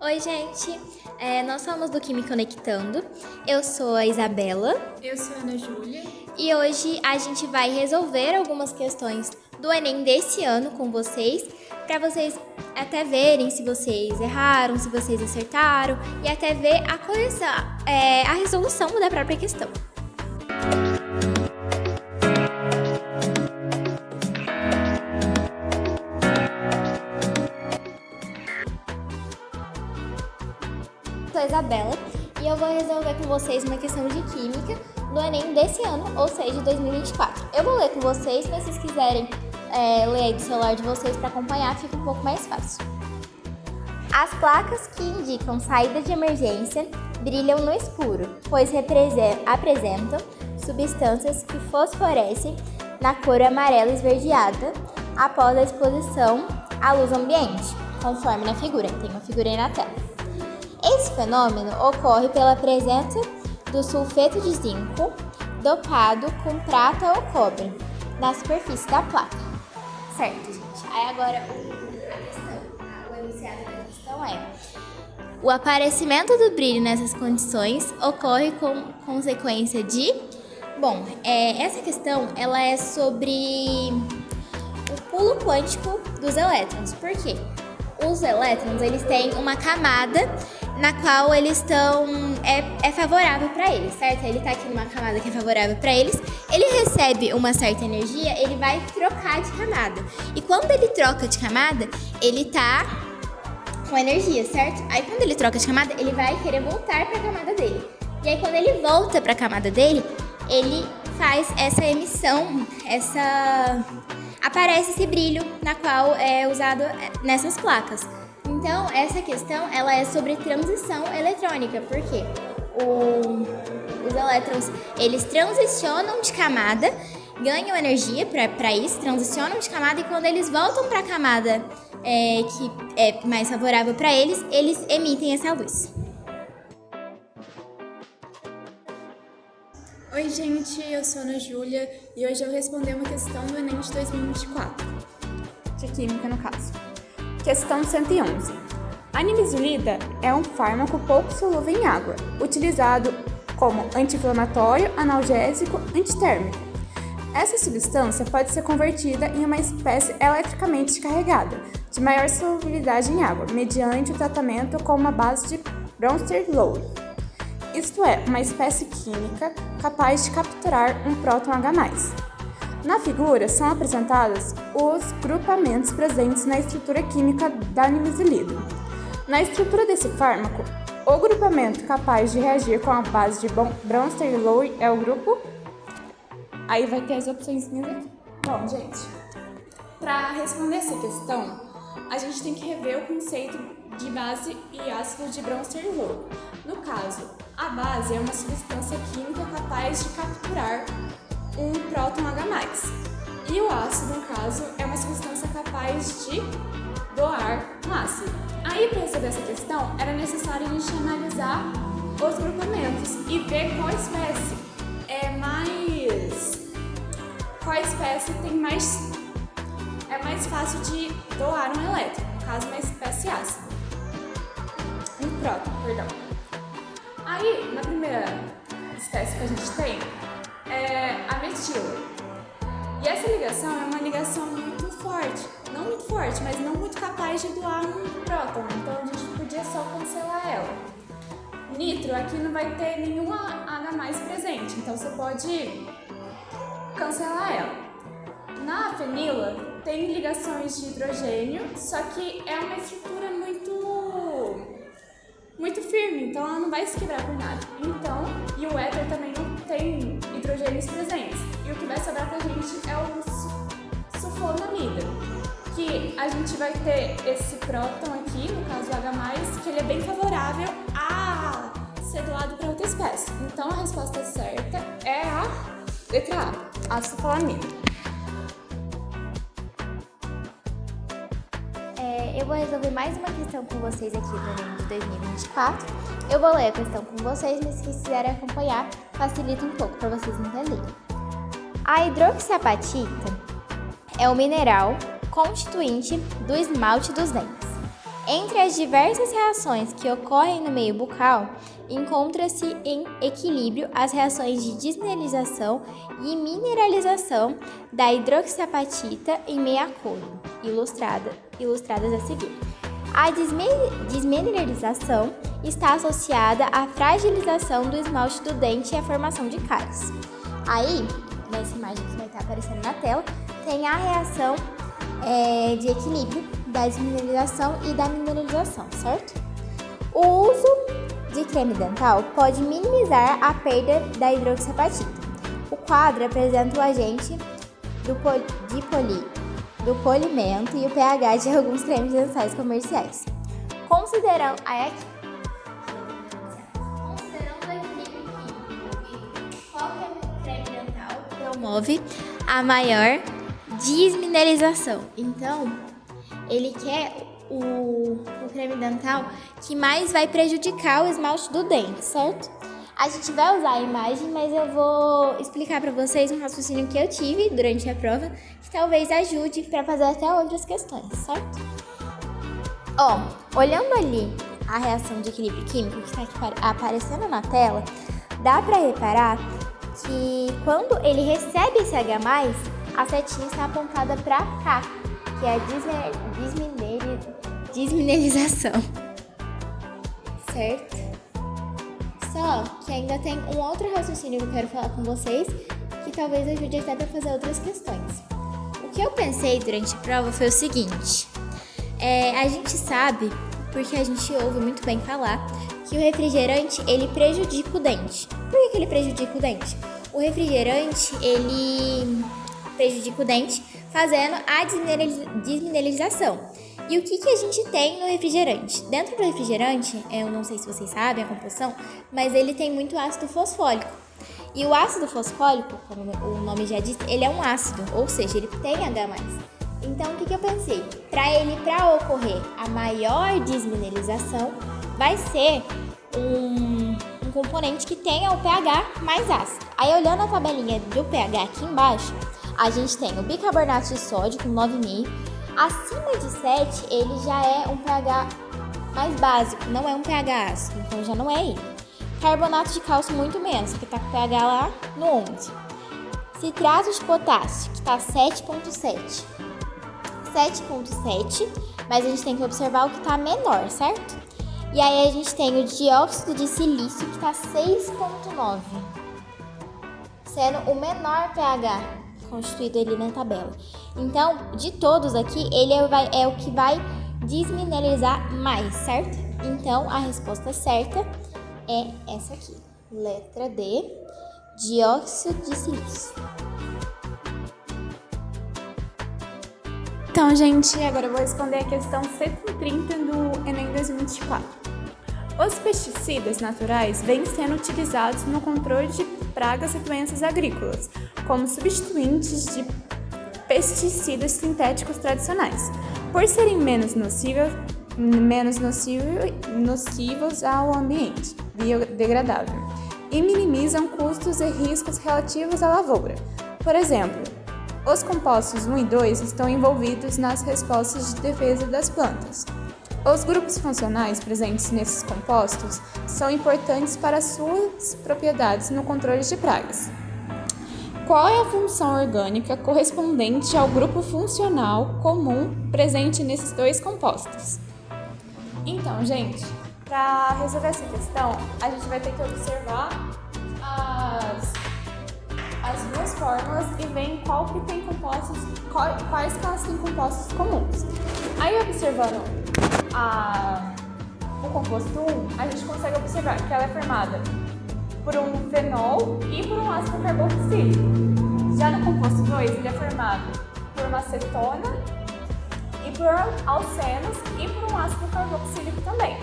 Oi, gente! Nós somos do Química Conectando. Eu sou a Isabela Eu sou a Ana Júlia. e hoje a gente vai resolver algumas questões do Enem desse ano com vocês, para vocês até verem se vocês erraram, se vocês acertaram e até ver a correção, a resolução da própria questão. Eu sou a Isabela e eu vou resolver com vocês uma questão de química do Enem desse ano, ou seja, 2024. Eu vou ler com vocês, se vocês quiserem ler aí do celular de vocês para acompanhar, fica um pouco mais fácil. As placas que indicam saída de emergência brilham no escuro, pois apresentam substâncias que fosforescem na cor amarela esverdeada após a exposição à luz ambiente, conforme na figura. Tem uma figura aí na tela. Esse fenômeno ocorre pela presença do sulfeto de zinco dopado com prata ou cobre na superfície da placa. Certo, gente? Aí agora o enunciado da questão é: o aparecimento do brilho nessas condições ocorre com consequência de... Bom, essa questão ela é sobre o pulo quântico dos elétrons. Por quê? Os elétrons, eles têm uma camada na qual eles estão... é favorável para eles, certo? Ele está aqui numa camada que é favorável para eles. Ele recebe uma certa energia, ele vai trocar de camada. E quando ele troca de camada, ele tá com energia, certo? Aí quando ele troca de camada, ele vai querer voltar para a camada dele. E aí quando ele volta para a camada dele, ele faz essa emissão, aparece esse brilho na qual é usado nessas placas. Então, essa questão ela é sobre transição eletrônica, porque os elétrons, eles transicionam de camada, ganham energia para isso, transicionam de camada, e quando eles voltam para a camada que é mais favorável para eles, eles emitem essa luz. Oi, gente, eu sou a Ana Júlia e hoje eu vou responder uma questão do Enem de 2024, de Química no caso. Questão 111. A nimesulida é um fármaco pouco solúvel em água, utilizado como anti-inflamatório, analgésico, antitérmico. Essa substância pode ser convertida em uma espécie eletricamente carregada, de maior solubilidade em água, mediante o tratamento com uma base de Bronsted-Lowry. Isto é, uma espécie química capaz de capturar um próton H+. Na figura são apresentados os grupamentos presentes na estrutura química da nimesulida. Na estrutura desse fármaco, o grupamento capaz de reagir com a base de Bronsted-Lowry é o grupo... Aí vai ter as opções aqui. Bom, gente, para responder essa questão, a gente tem que rever o conceito de base e ácido de Bronsted-Lowry. No caso, a base é uma substância química capaz de capturar um próton H+. E o ácido, no caso, é uma substância capaz de doar um ácido. Aí, para resolver essa questão, era necessário a gente analisar os grupamentos e ver qual espécie é mais fácil de doar um elétron, no caso, uma espécie ácida. Um próton, perdão. Aí, na primeira espécie que a gente tem, é a metila. E essa ligação é uma ligação muito forte. Não muito forte, mas não muito capaz de doar um próton. Então, a gente podia só cancelar ela. Nitro, aqui não vai ter nenhuma H+ presente, então você pode cancelar ela. Na fenila, tem ligações de hidrogênio, só que é uma estrutura muito firme, então ela não vai se quebrar por nada. Então, e o éter também não tem hidrogênios presentes. E o que vai sobrar pra gente é o sulfonamida, que a gente vai ter esse próton aqui, no caso o H+, que ele é bem favorável a ser doado para outra espécie. Então, a resposta certa é a letra A sulfonamida. Eu vou resolver mais uma questão com vocês aqui do Enem de 2024. Eu vou ler a questão com vocês, mas se quiserem acompanhar, facilita um pouco para vocês entenderem. A hidroxiapatita é o mineral constituinte do esmalte dos dentes. Entre as diversas reações que ocorrem no meio bucal, encontra-se em equilíbrio as reações de desmineralização e mineralização da hidroxiapatita em meio aquoso, ilustradas a seguir. A desmineralização está associada à fragilização do esmalte do dente e à formação de cáries. Aí, nessa imagem que vai estar aparecendo na tela, tem a reação de equilíbrio da desmineralização e da mineralização, certo? O uso de creme dental pode minimizar a perda da hidroxiapatita. O quadro apresenta o agente do polimento e o pH de alguns cremes dentais comerciais. Considerando o equilíbrio químico, qual creme dental promove a maior desmineralização? Então, ele quer o creme dental que mais vai prejudicar o esmalte do dente, certo? A gente vai usar a imagem, mas eu vou explicar para vocês um raciocínio que eu tive durante a prova, que talvez ajude para fazer até outras questões, certo? Olhando ali a reação de equilíbrio químico que está aqui aparecendo na tela, dá para reparar que quando ele recebe esse H+, a setinha está apontada para cá, que é a desmineralização, certo? Só que ainda tem um outro raciocínio que eu quero falar com vocês, que talvez ajude até para fazer outras questões. O que eu pensei durante a prova foi o seguinte: a gente sabe, porque a gente ouve muito bem falar, que o refrigerante ele prejudica o dente. Por que ele prejudica o dente? O refrigerante ele prejudica o dente fazendo a desmineralização. E o que a gente tem no refrigerante? Dentro do refrigerante, eu não sei se vocês sabem a composição, mas ele tem muito ácido fosfólico. E o ácido fosfólico, como o nome já diz, ele é um ácido, ou seja, ele tem H+. Então, o que eu pensei? Para ocorrer a maior desmineralização, vai ser um componente que tenha o pH mais ácido. Aí, olhando a tabelinha do pH aqui embaixo, a gente tem o bicarbonato de sódio com 9,5. Acima de 7, ele já é um pH mais básico, não é um pH ácido, então já não é ele. Carbonato de cálcio muito menos, porque está com pH lá no 11. Citrato de potássio, que está 7,7. 7,7, mas a gente tem que observar o que está menor, certo? E aí a gente tem o dióxido de silício, que está 6,9, sendo o menor pH constituído ali na tabela. Então, de todos aqui, ele é o que vai desmineralizar mais, certo? Então, a resposta certa é essa aqui. Letra D, dióxido de silício. Então, gente, agora eu vou responder a questão 130 do Enem 2024. Os pesticidas naturais vêm sendo utilizados no controle de pragas e doenças agrícolas, como substituintes de pesticidas sintéticos tradicionais, por serem menos nocivos ao ambiente, biodegradável, e minimizam custos e riscos relativos à lavoura. Por exemplo, os compostos 1 e 2 estão envolvidos nas respostas de defesa das plantas. Os grupos funcionais presentes nesses compostos são importantes para suas propriedades no controle de pragas. Qual é a função orgânica correspondente ao grupo funcional comum presente nesses dois compostos? Então, gente, para resolver essa questão, a gente vai ter que observar as duas fórmulas e ver qual que tem compostos, quais que elas têm compostos comuns. Aí, observando o composto 1, a gente consegue observar que ela é formada por um fenol e por um ácido carboxílico. Já no composto 2, ele é formado por uma acetona e por alcenos e por um ácido carboxílico também,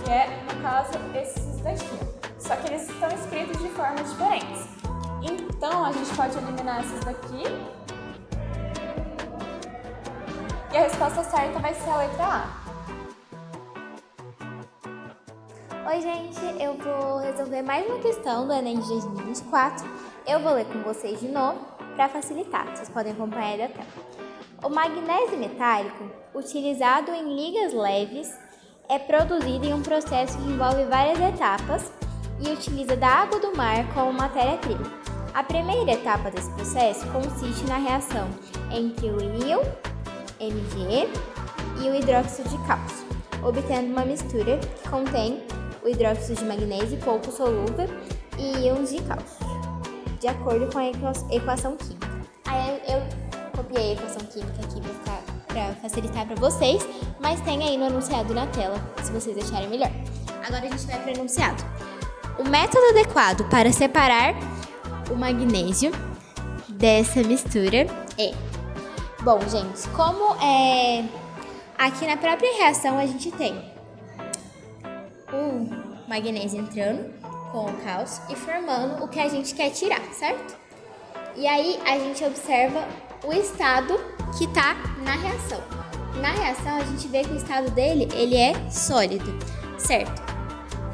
que é, no caso, esses daqui. Só que eles estão escritos de formas diferentes. Então, a gente pode eliminar esses daqui. E a resposta certa vai ser a letra A. Oi, gente, eu vou resolver mais uma questão do Enem de 2024. Eu vou ler com vocês de novo para facilitar, vocês podem acompanhar aí da tela. O magnésio metálico, utilizado em ligas leves, é produzido em um processo que envolve várias etapas e utiliza da água do mar como matéria-prima. A primeira etapa desse processo consiste na reação entre o íon Mg e o hidróxido de cálcio, obtendo uma mistura que contém o hidróxido de magnésio pouco solúvel e íons de cálcio, de acordo com a equação química. Aí eu copiei a equação química aqui para facilitar para vocês, mas tem aí no enunciado na tela, se vocês acharem melhor. Agora a gente vai para o enunciado. O método adequado para separar o magnésio dessa mistura é... Bom, gente, como aqui na própria reação a gente tem o magnésio entrando com o cálcio e formando o que a gente quer tirar, certo? E aí a gente observa o estado que está na reação. Na reação a gente vê que o estado dele, ele é sólido, certo?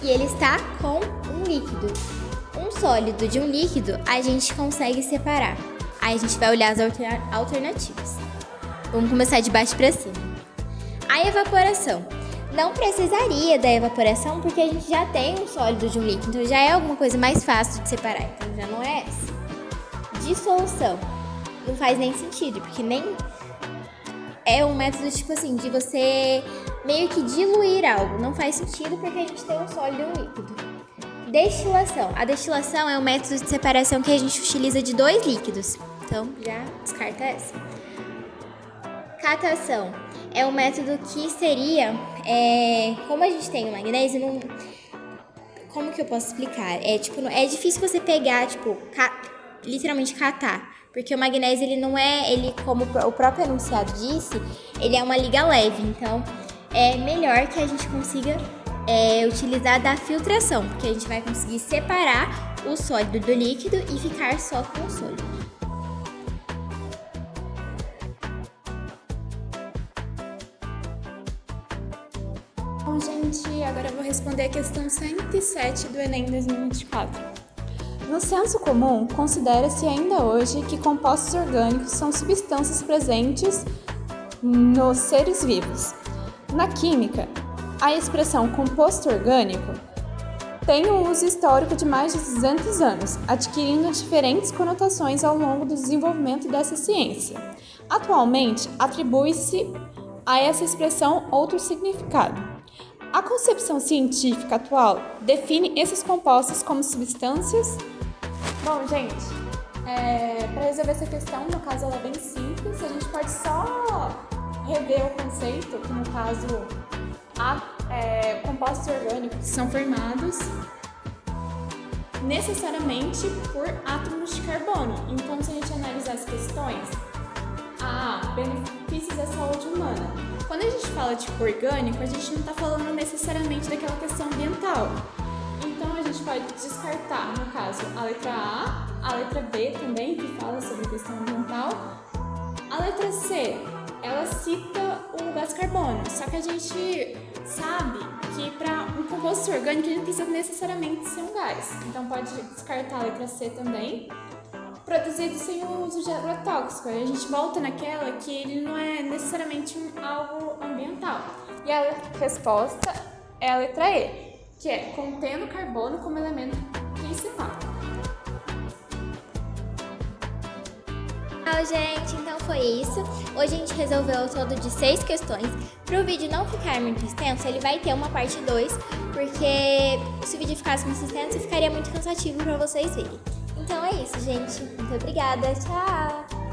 E ele está com um líquido. Um sólido de um líquido a gente consegue separar. Aí a gente vai olhar as alternativas. Vamos começar de baixo para cima. A evaporação. Não precisaria da evaporação porque a gente já tem um sólido de um líquido, então já é alguma coisa mais fácil de separar, então já não é essa. Dissolução. Não faz nem sentido, porque nem é um método tipo assim, de você meio que diluir algo. Não faz sentido porque a gente tem um sólido e um líquido. Destilação. A destilação é um método de separação que a gente utiliza de dois líquidos. Então, já descarta essa. Catação. É um método que seria... como a gente tem o magnésio, não... Como que eu posso explicar? É difícil você pegar, literalmente catar. Porque o magnésio, ele não é... como o próprio enunciado disse, ele é uma liga leve. Então, é melhor que a gente consiga... utilizar da filtração, porque a gente vai conseguir separar o sólido do líquido e ficar só com o sólido. Bom, gente, agora eu vou responder a questão 107 do Enem 2024. No senso comum, considera-se ainda hoje que compostos orgânicos são substâncias presentes nos seres vivos. Na química, a expressão composto orgânico tem um uso histórico de mais de 200 anos, adquirindo diferentes conotações ao longo do desenvolvimento dessa ciência. Atualmente, atribui-se a essa expressão outro significado. A concepção científica atual define esses compostos como substâncias... Bom, gente, para resolver essa questão, no caso ela é bem simples, a gente pode só rever o conceito, que no caso... compostos orgânicos são formados necessariamente por átomos de carbono. Então, se a gente analisar as questões, benefícios da saúde humana. Quando a gente fala de orgânico, a gente não está falando necessariamente daquela questão ambiental. Então, a gente pode descartar, no caso, a letra A letra B também, que fala sobre a questão ambiental. A letra C, ela cita o gás carbono, só que a gente sabe que para um composto orgânico ele não precisa necessariamente ser um gás. Então pode descartar a letra C também. Produzido sem o uso de agrotóxico. Aí a gente volta naquela que ele não é necessariamente algo ambiental. E a resposta é a letra E, que é contendo carbono como elemento principal. Então, gente, então foi isso. Hoje a gente resolveu o todo de 6 questões. Para o vídeo não ficar muito extenso, ele vai ter uma parte 2, porque se o vídeo ficasse muito extenso, ficaria muito cansativo para vocês verem. Então é isso, gente. Muito obrigada. Tchau!